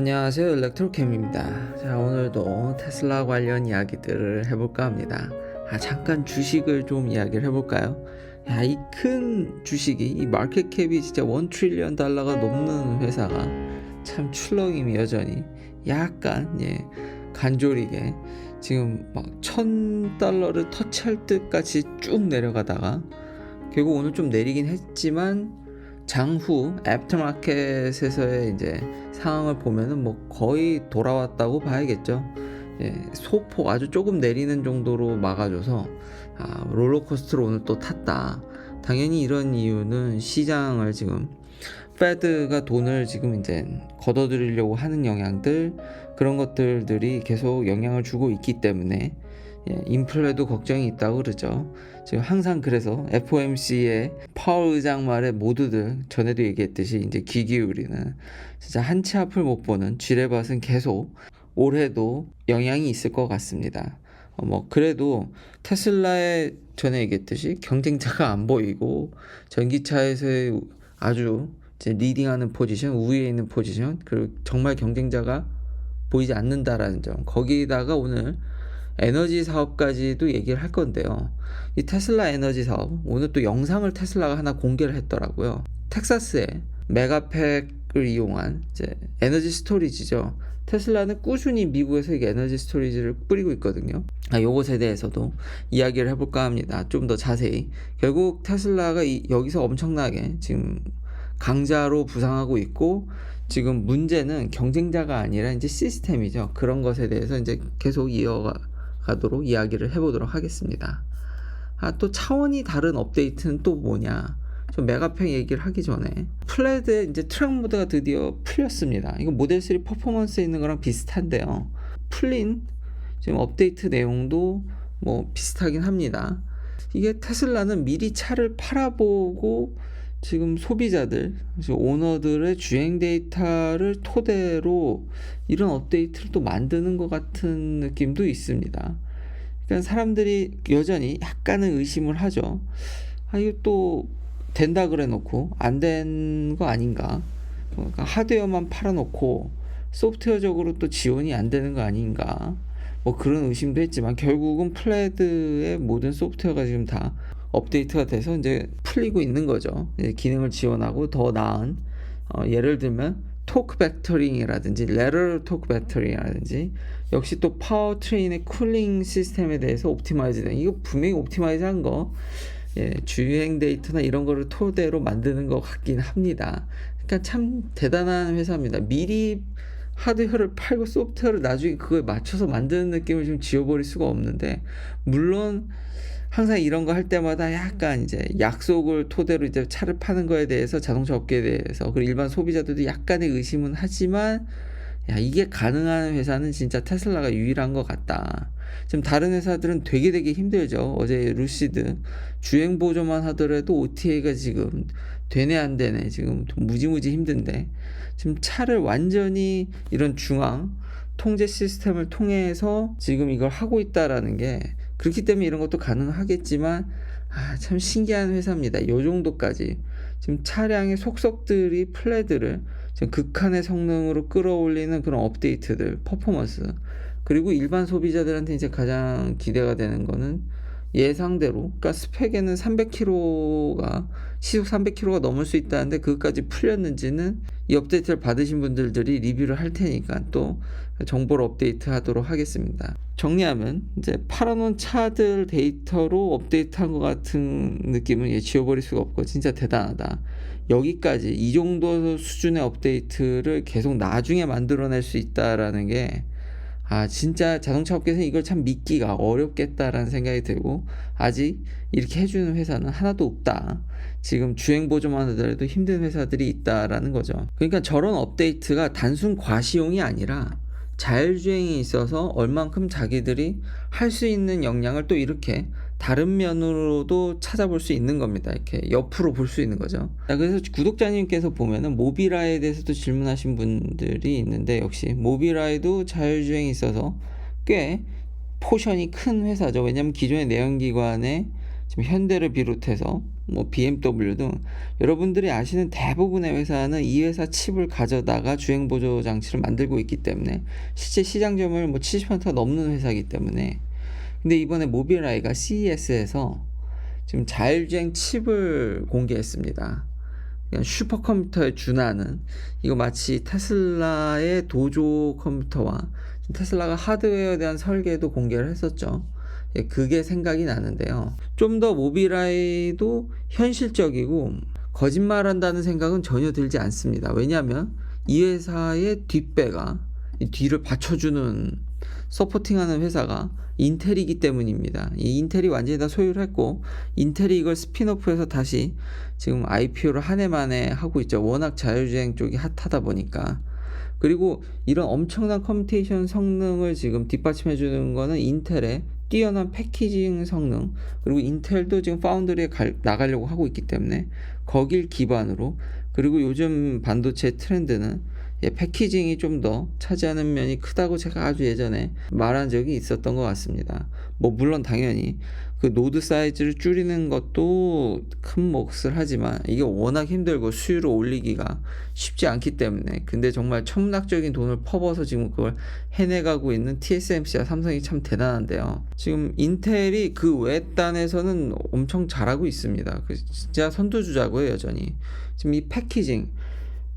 안녕하세요, 일렉트로캠입니다. 자, 오늘도 테슬라 관련 이야기들을 해볼까 합니다. 잠깐 주식을 좀 이야기를 해볼까요? 이 큰 주식이, 이 마켓캡이 진짜 1 트릴리언 달러가 넘는 회사가 참 출렁임이 여전히 약간 간조리게 지금 막 $1,000를 터치할 듯까지 쭉 내려가다가 결국 오늘 좀 내리긴 했지만 장후 애프터마켓에서의 이제 상황을 보면은 뭐 거의 돌아왔다고 봐야겠죠. 소폭 아주 조금 내리는 정도로 막아줘서 롤러코스터로 오늘 또 탔다. 당연히 이런 이유는 시장을 지금 페드가 돈을 지금 이제 걷어들이려고 하는 영향들, 그런 것들이 계속 영향을 주고 있기 때문에 인플레도 걱정이 있다고 그러죠. 지금 항상 그래서 FOMC의 파월 의장 말에 모두들 전에도 얘기했듯이 이제 귀 기울이는, 진짜 한치 앞을 못 보는 쥐레밭은 계속 올해도 영향이 있을 것 같습니다. 그래도 테슬라의 전에 얘기했듯이 경쟁자가 안 보이고 전기차에서의 아주 이제 리딩하는 포지션, 우위에 있는 포지션, 그리고 정말 경쟁자가 보이지 않는다라는 점, 거기다가 오늘 에너지 사업까지도 얘기를 할 건데요. 이 테슬라 에너지 사업, 오늘 또 영상을 테슬라가 하나 공개를 했더라고요. 텍사스에 메가팩을 이용한 이제 에너지 스토리지죠. 테슬라는 꾸준히 미국에서 이게 에너지 스토리지를 뿌리고 있거든요. 요것에 대해서도 이야기를 해볼까 합니다. 좀 더 자세히. 결국 테슬라가 여기서 엄청나게 지금 강자로 부상하고 있고, 지금 문제는 경쟁자가 아니라 이제 시스템이죠. 그런 것에 대해서 이제 계속 이어가도록 이야기를 해보도록 하겠습니다. 또 차원이 다른 업데이트는 또 뭐냐? 좀 메가팩 얘기를 하기 전에 플레드의 이제 트랙 모드가 드디어 풀렸습니다. 이거 모델 3 퍼포먼스에 있는 거랑 비슷한데요. 풀린 지금 업데이트 내용도 뭐 비슷하긴 합니다. 이게 테슬라는 미리 차를 팔아보고 지금 소비자들, 오너들의 주행 데이터를 토대로 이런 업데이트를 또 만드는 것 같은 느낌도 있습니다. 그러니까 사람들이 여전히 약간은 의심을 하죠. 이거 또 된다 그래 놓고 안 된 거 아닌가? 그러니까 하드웨어만 팔아놓고 소프트웨어적으로 또 지원이 안 되는 거 아닌가? 뭐 그런 의심도 했지만 결국은 플레드의 모든 소프트웨어가 지금 다 업데이트가 돼서 이제 풀리고 있는 거죠. 기능을 지원하고 더 나은, 예를 들면 토크 벡터링이라든지 레럴 토크 벡터링이라든지, 역시 또 파워 트레인의 쿨링 시스템에 대해서 옵티마이즈 된, 이거 분명히 옵티마이즈 한 거, 주행 데이터나 이런 거를 토대로 만드는 것 같긴 합니다. 그러니까 참 대단한 회사입니다. 미리 하드웨어를 팔고 소프트웨어를 나중에 그거에 맞춰서 만드는 느낌을 좀 지워버릴 수가 없는데, 물론 항상 이런 거 할 때마다 약간 이제 약속을 토대로 이제 차를 파는 거에 대해서, 자동차 업계에 대해서, 그리고 일반 소비자들도 약간의 의심은 하지만, 이게 가능한 회사는 진짜 테슬라가 유일한 것 같다. 지금 다른 회사들은 되게 힘들죠. 어제 루시드 주행 보조만 하더라도 OTA가 지금 되네 안 되네 지금 무지무지 힘든데, 지금 차를 완전히 이런 중앙 통제 시스템을 통해서 지금 이걸 하고 있다라는 게, 그렇기 때문에 이런 것도 가능하겠지만 참 신기한 회사입니다. 요 정도까지 지금 차량의 속속들이 플레드를 지금 극한의 성능으로 끌어올리는 그런 업데이트들, 퍼포먼스, 그리고 일반 소비자들한테 이제 가장 기대가 되는 거는 예상대로, 그러니까 스펙에는 300km가 시속 300km가 넘을 수 있다는데 그것까지 풀렸는지는 이 업데이트를 받으신 분들이 리뷰를 할 테니까 또 정보를 업데이트 하도록 하겠습니다. 정리하면 이제 팔아놓은 차들 데이터로 업데이트한 것 같은 느낌은 지워버릴 수가 없고, 진짜 대단하다. 여기까지 이 정도 수준의 업데이트를 계속 나중에 만들어낼 수 있다라는 게 진짜 자동차 업계에서는 이걸 참 믿기가 어렵겠다라는 생각이 들고, 아직 이렇게 해주는 회사는 하나도 없다. 지금 주행 보조만 하더라도 힘든 회사들이 있다라는 거죠. 그러니까 저런 업데이트가 단순 과시용이 아니라 자율주행에 있어서 얼만큼 자기들이 할 수 있는 역량을 또 이렇게 다른 면으로도 찾아볼 수 있는 겁니다. 이렇게 옆으로 볼 수 있는 거죠. 그래서 구독자님께서 보면은 모비라이에 대해서도 질문하신 분들이 있는데, 역시 모비라이도 자율주행에 있어서 꽤 포션이 큰 회사죠. 왜냐하면 기존의 내연기관의 지금 현대를 비롯해서 뭐 BMW 등 여러분들이 아시는 대부분의 회사는 이 회사 칩을 가져다가 주행 보조 장치를 만들고 있기 때문에 실제 시장 점유율 뭐 70%가 넘는 회사이기 때문에. 근데 이번에 모빌아이가 CES에서 지금 자율주행 칩을 공개했습니다. 그냥 슈퍼컴퓨터에 준하는, 이거 마치 테슬라의 도조 컴퓨터와 테슬라가 하드웨어에 대한 설계도 공개를 했었죠. 예, 그게 생각이 나는데요. 좀 더 모빌아이도 현실적이고 거짓말한다는 생각은 전혀 들지 않습니다. 왜냐하면 이 회사의 뒷배가, 이 뒤를 받쳐주는 서포팅하는 회사가 인텔이기 때문입니다. 이 인텔이 완전히 다 소유를 했고, 인텔이 이걸 스핀오프해서 다시 지금 IPO를 한 해 만에 하고 있죠. 워낙 자율주행 쪽이 핫하다 보니까. 그리고 이런 엄청난 컴퓨테이션 성능을 지금 뒷받침해 주는 거는 인텔의 뛰어난 패키징 성능, 그리고 인텔도 지금 파운드리에 나가려고 하고 있기 때문에 거길 기반으로, 그리고 요즘 반도체 트렌드는 패키징이 좀 더 차지하는 면이 크다고 제가 아주 예전에 말한 적이 있었던 것 같습니다. 뭐 물론 당연히 그 노드 사이즈를 줄이는 것도 큰 몫을 하지만 이게 워낙 힘들고 수율을 올리기가 쉽지 않기 때문에, 근데 정말 천문학적인 돈을 퍼부어서 지금 그걸 해내가고 있는 TSMC와 삼성이 참 대단한데요. 지금 인텔이 그 외딴에서는 엄청 잘하고 있습니다. 진짜 선두주자고요, 여전히. 지금 이 패키징,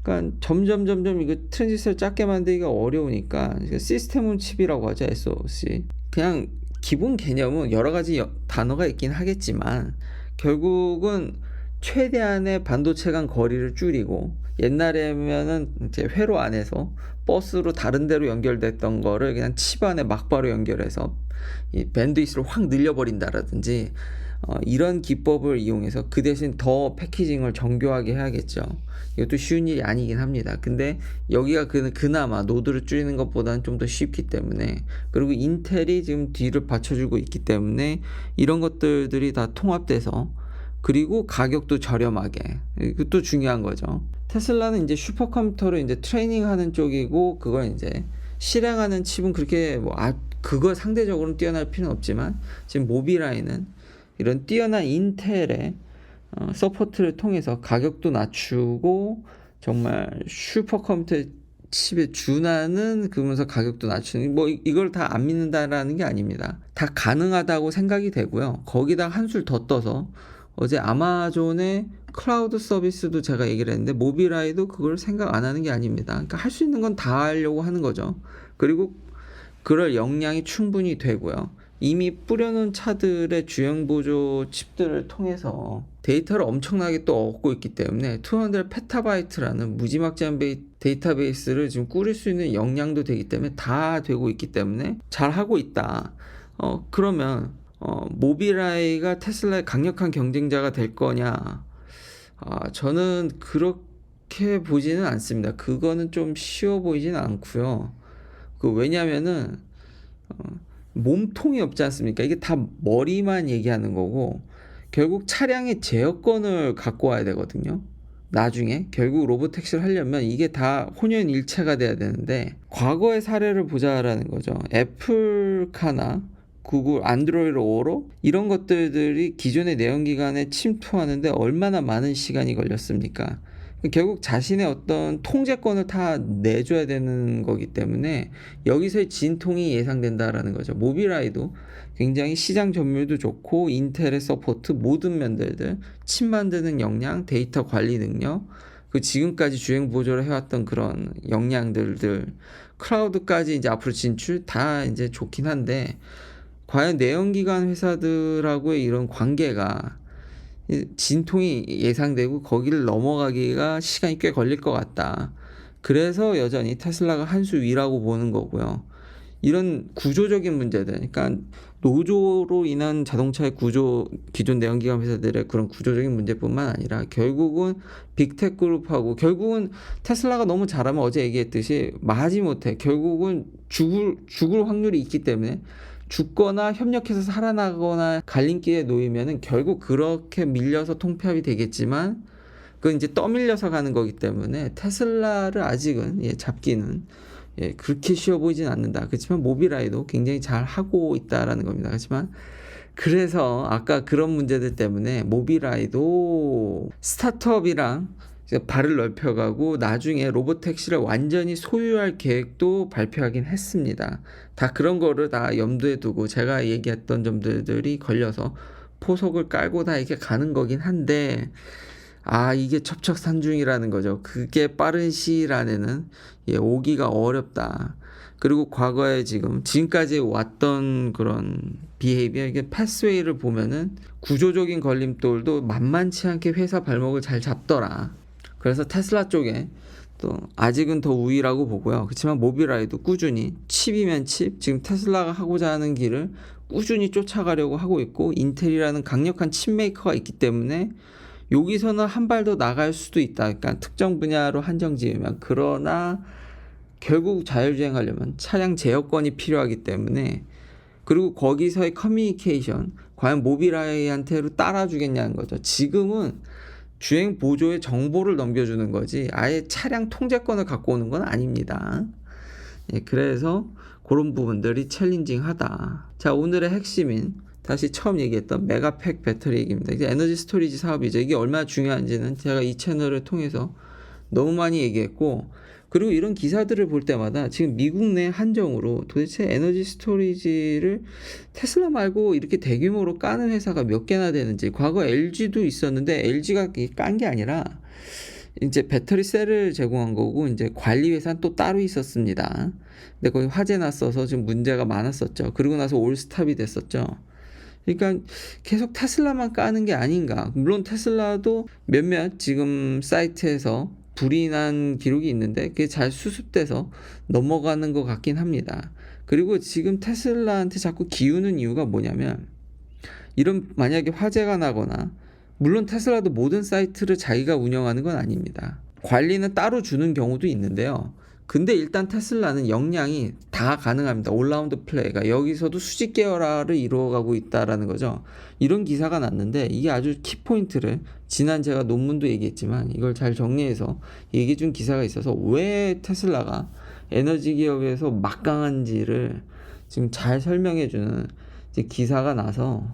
그러니까 점점 이거 트랜지스터를 작게 만들기가 어려우니까 시스템온 칩이라고 하죠, SoC. 그냥 기본 개념은 여러 가지 단어가 있긴 하겠지만 결국은 최대한의 반도체 간 거리를 줄이고, 옛날에면은 이제 회로 안에서 버스로 다른 데로 연결됐던 거를 그냥 칩 안에 막바로 연결해서 이 밴드위스를 확 늘려버린다라든지, 이런 기법을 이용해서 그 대신 더 패키징을 정교하게 해야겠죠. 이것도 쉬운 일이 아니긴 합니다. 근데 여기가 그나마 노드를 줄이는 것보다는 좀 더 쉽기 때문에, 그리고 인텔이 지금 뒤를 받쳐주고 있기 때문에 이런 것들이 다 통합돼서, 그리고 가격도 저렴하게, 이것도 중요한 거죠. 테슬라는 이제 슈퍼컴퓨터를 이제 트레이닝하는 쪽이고, 그걸 이제 실행하는 칩은 그렇게 그거 상대적으로는 뛰어날 필요는 없지만, 지금 모빌아이는 이런 뛰어난 인텔의 서포트를 통해서 가격도 낮추고 정말 슈퍼컴퓨터 칩에 준하는, 그러면서 가격도 낮추는, 뭐 이걸 다 안 믿는다라는 게 아닙니다. 다 가능하다고 생각이 되고요. 거기다 한술 더 떠서 어제 아마존의 클라우드 서비스도 제가 얘기를 했는데, 모빌아이도 그걸 생각 안 하는 게 아닙니다. 그러니까 할 수 있는 건 다 하려고 하는 거죠. 그리고 그럴 역량이 충분히 되고요. 이미 뿌려놓은 차들의 주행 보조 칩들을 통해서 데이터를 엄청나게 또 얻고 있기 때문에 200 페타바이트라는 무지막지한 데이터베이스를 지금 꾸릴 수 있는 역량도 되기 때문에, 다 되고 있기 때문에 잘 하고 있다. 그러면 모빌아이가 테슬라의 강력한 경쟁자가 될 거냐? 저는 그렇게 보지는 않습니다. 그거는 좀 쉬워 보이지는 않고요. 왜냐면은 몸통이 없지 않습니까? 이게 다 머리만 얘기하는 거고, 결국 차량의 제어권을 갖고 와야 되거든요. 나중에 결국 로보택시를 하려면 이게 다 혼연일체가 돼야 되는데, 과거의 사례를 보자라는 거죠. 애플카나 구글 안드로이드 오로 이런 것들이 기존의 내연기관에 침투하는데 얼마나 많은 시간이 걸렸습니까? 결국 자신의 어떤 통제권을 다 내줘야 되는 거기 때문에 여기서의 진통이 예상된다라는 거죠. 모빌아이도 굉장히 시장 점유율도 좋고, 인텔의 서포트, 모든 면들들, 칩 만드는 역량, 데이터 관리 능력, 그 지금까지 주행 보조를 해왔던 그런 역량들들, 클라우드까지 이제 앞으로 진출, 다 이제 좋긴 한데, 과연 내연기관 회사들하고의 이런 관계가 진통이 예상되고 거기를 넘어가기가 시간이 꽤 걸릴 것 같다. 그래서 여전히 테슬라가 한 수 위라고 보는 거고요. 이런 구조적인 문제들, 그러니까 노조로 인한 자동차의 구조, 기존 내연기관 회사들의 그런 구조적인 문제뿐만 아니라 결국은 빅텍 그룹하고, 결국은 테슬라가 너무 잘하면 어제 얘기했듯이 마지못해 결국은 죽을 확률이 있기 때문에, 죽거나 협력해서 살아나거나 갈림길에 놓이면은 결국 그렇게 밀려서 통폐합이 되겠지만, 그건 이제 떠밀려서 가는 거기 때문에 테슬라를 아직은 잡기는 그렇게 쉬워 보이진 않는다. 그렇지만 모빌아이도 굉장히 잘 하고 있다라는 겁니다. 그렇지만 그래서 아까 그런 문제들 때문에 모빌아이도 스타트업이랑 이제 발을 넓혀가고 나중에 로보택시를 완전히 소유할 계획도 발표하긴 했습니다. 다 그런 거를 다 염두에 두고 제가 얘기했던 점들이 걸려서 포석을 깔고 다 이렇게 가는 거긴 한데, 이게 첩첩산중이라는 거죠. 그게 빠른 시일 안에는 오기가 어렵다. 그리고 과거에 지금까지 왔던 그런 비헤이비어, 이게 패스웨이를 보면은 구조적인 걸림돌도 만만치 않게 회사 발목을 잘 잡더라. 그래서 테슬라 쪽에 또 아직은 더 우위라고 보고요. 그렇지만 모빌아이도 꾸준히 칩이면 칩, 지금 테슬라가 하고자 하는 길을 꾸준히 쫓아가려고 하고 있고, 인텔이라는 강력한 칩 메이커가 있기 때문에 여기서는 한 발 더 나갈 수도 있다. 그러니까 특정 분야로 한정 지으면. 그러나 결국 자율주행하려면 차량 제어권이 필요하기 때문에, 그리고 거기서의 커뮤니케이션, 과연 모빌아이한테로 따라주겠냐는 거죠. 지금은 주행 보조의 정보를 넘겨주는 거지 아예 차량 통제권을 갖고 오는 건 아닙니다. 그래서 그런 부분들이 챌린징하다. 자, 오늘의 핵심인 다시 처음 얘기했던 메가팩 배터리 얘기입니다. 이게 에너지 스토리지 사업이죠. 이게 얼마나 중요한지는 제가 이 채널을 통해서 너무 많이 얘기했고, 그리고 이런 기사들을 볼 때마다 지금 미국 내 한정으로 도대체 에너지 스토리지를 테슬라 말고 이렇게 대규모로 까는 회사가 몇 개나 되는지, 과거 LG도 있었는데 LG가 깐 게 아니라 이제 배터리 셀을 제공한 거고, 이제 관리 회사는 또 따로 있었습니다. 근데 거기 화재 났어서 좀 문제가 많았었죠. 그리고 나서 올스탑이 됐었죠. 그러니까 계속 테슬라만 까는 게 아닌가. 물론 테슬라도 몇몇 지금 사이트에서 불이 난 기록이 있는데 그게 잘 수습돼서 넘어가는 것 같긴 합니다. 그리고 지금 테슬라한테 자꾸 기우는 이유가 뭐냐면, 이런 만약에 화재가 나거나, 물론 테슬라도 모든 사이트를 자기가 운영하는 건 아닙니다. 관리는 따로 주는 경우도 있는데요. 근데 일단 테슬라는 역량이 다 가능합니다. 올라운드 플레이가 여기서도 수직 계열화를 이루어가고 있다라는 거죠. 이런 기사가 났는데 이게 아주 키포인트를, 지난 제가 논문도 얘기했지만 이걸 잘 정리해서 얘기해 준 기사가 있어서 왜 테슬라가 에너지 기업에서 막강한지를 지금 잘 설명해 주는 기사가 나서,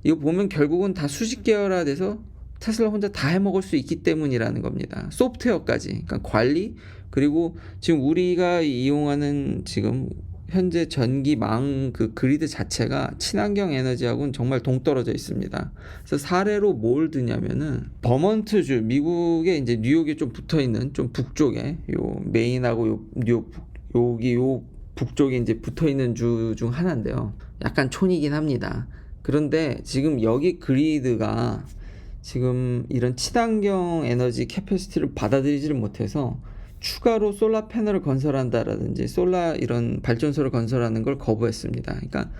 이거 보면 결국은 다 수직 계열화돼서 테슬라 혼자 다 해먹을 수 있기 때문이라는 겁니다. 소프트웨어까지, 그러니까 관리, 그리고 지금 우리가 이용하는 지금 현재 전기망 그 그리드 자체가 친환경 에너지하고는 정말 동떨어져 있습니다. 그래서 사례로 뭘 드냐면은 버먼트주, 미국의 이제 뉴욕에 좀 붙어 있는 좀 북쪽에, 요 메인하고 요 뉴욕 여기 요 북쪽에 이제 붙어 있는 주 중 하나인데요. 약간 촌이긴 합니다. 그런데 지금 여기 그리드가 지금 이런 친환경 에너지 캐패시티를 받아들이지를 못해서 추가로 솔라 패널을 건설한다라든지 솔라 이런 발전소를 건설하는 걸 거부했습니다. 그러니까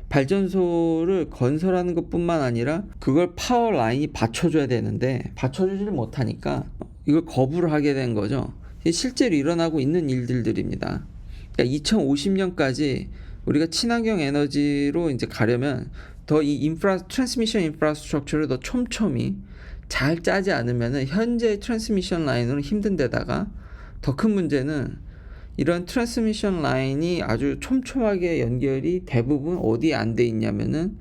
발전소를 건설하는 것뿐만 아니라 그걸 파워 라인이 받쳐줘야 되는데 받쳐주지를 못하니까 이걸 거부를 하게 된 거죠. 실제로 일어나고 있는 일들입니다. 그러니까 2050년까지 우리가 친환경 에너지로 이제 가려면 더 이 트랜스미션 인프라스트럭처를 더 촘촘히 잘 짜지 않으면은 현재 트랜스미션 라인으로 힘든 데다가, 더 큰 문제는 이런 트랜스미션 라인이 아주 촘촘하게 연결이 대부분 어디에 안 돼 있냐면은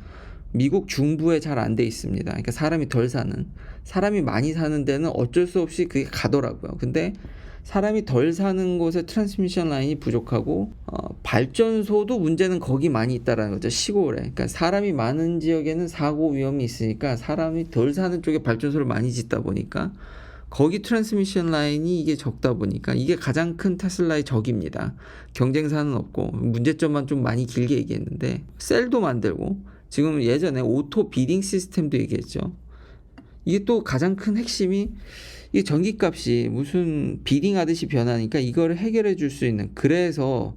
미국 중부에 잘 안 돼 있습니다. 그러니까 사람이 덜 사는, 사람이 많이 사는 데는 어쩔 수 없이 그게 가더라고요. 근데 사람이 덜 사는 곳에 트랜스미션 라인이 부족하고, 발전소도 문제는 거기 많이 있다라는 거죠. 시골에. 그러니까 사람이 많은 지역에는 사고 위험이 있으니까 사람이 덜 사는 쪽에 발전소를 많이 짓다 보니까 거기 트랜스미션 라인이 이게 적다 보니까 이게 가장 큰 테슬라의 적입니다. 경쟁사는 없고, 문제점만 좀 많이 길게 얘기했는데, 셀도 만들고, 지금 예전에 오토 비딩 시스템도 얘기했죠. 이게 또 가장 큰 핵심이, 이 전기값이 무슨 비딩 하듯이 변하니까 이거를 해결해 줄 수 있는, 그래서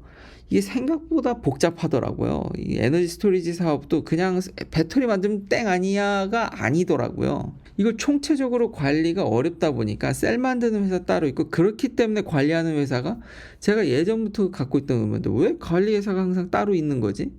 이게 생각보다 복잡하더라고요. 이 에너지 스토리지 사업도 그냥 배터리 만들면 땡 아니야가 아니더라고요. 이걸 총체적으로 관리가 어렵다 보니까 셀 만드는 회사 따로 있고, 그렇기 때문에 관리하는 회사가, 제가 예전부터 갖고 있던 의문인데 왜 관리 회사가 항상 따로 있는 거지?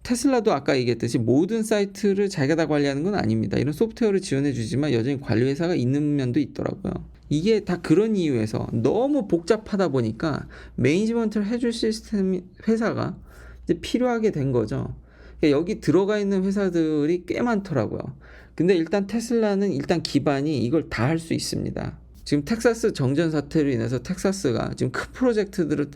테슬라도 아까 얘기했듯이 모든 사이트를 자기가 다 관리하는 건 아닙니다. 이런 소프트웨어를 지원해 주지만 여전히 관리 회사가 있는 면도 있더라고요. 이게 다 그런 이유에서 너무 복잡하다 보니까 매니지먼트를 해줄 시스템 회사가 이제 필요하게 된 거죠. 그러니까 여기 들어가 있는 회사들이 꽤 많더라고요. 근데 일단 테슬라는 일단 기반이 이걸 다 할 수 있습니다. 지금 텍사스 정전 사태로 인해서 텍사스가 지금 큰 프로젝트들을,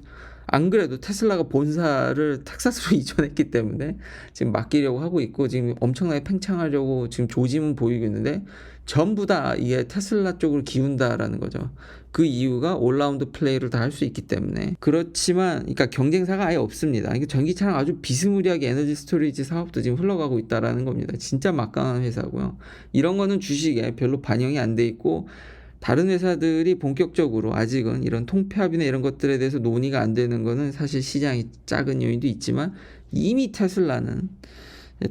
안 그래도 테슬라가 본사를 텍사스로 이전했기 때문에 지금 맡기려고 하고 있고 지금 엄청나게 팽창하려고 지금 조짐은 보이고 있는데 전부 다 이게 테슬라 쪽으로 기운다라는 거죠. 그 이유가 올라운드 플레이를 다 할 수 있기 때문에. 그렇지만 그러니까 경쟁사가 아예 없습니다. 이게 전기차랑 아주 비스무리하게 에너지 스토리지 사업도 지금 흘러가고 있다라는 겁니다. 진짜 막강한 회사고요. 이런 거는 주식에 별로 반영이 안 돼 있고 다른 회사들이 본격적으로 아직은 이런 통폐합이나 이런 것들에 대해서 논의가 안 되는 거는 사실 시장이 작은 요인도 있지만 이미 테슬라는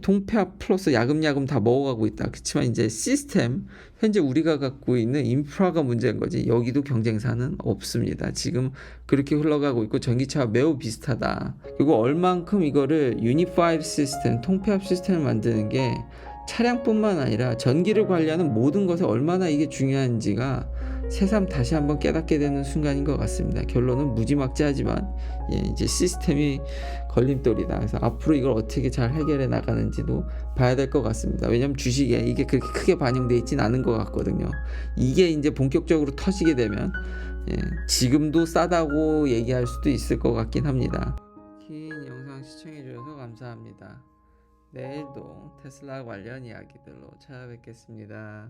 통폐합 플러스 야금야금 다 먹어가고 있다. 그렇지만 이제 시스템, 현재 우리가 갖고 있는 인프라가 문제인 거지 여기도 경쟁사는 없습니다. 지금 그렇게 흘러가고 있고 전기차와 매우 비슷하다. 그리고 얼만큼 이거를 유니파이드 시스템, 통폐합 시스템을 만드는 게 차량뿐만 아니라 전기를 관리하는 모든 것에 얼마나 이게 중요한지가 새삼 다시 한번 깨닫게 되는 순간인 것 같습니다. 결론은 무지막지하지만 이제 시스템이 걸림돌이다. 그래서 앞으로 이걸 어떻게 잘 해결해 나가는지도 봐야 될 것 같습니다. 왜냐하면 주식에 이게 그렇게 크게 반영돼 있진 않은 것 같거든요. 이게 이제 본격적으로 터지게 되면 지금도 싸다고 얘기할 수도 있을 것 같긴 합니다. 긴 영상 시청해 주셔서 감사합니다. 내일도 테슬라 관련 이야기들로 찾아뵙겠습니다.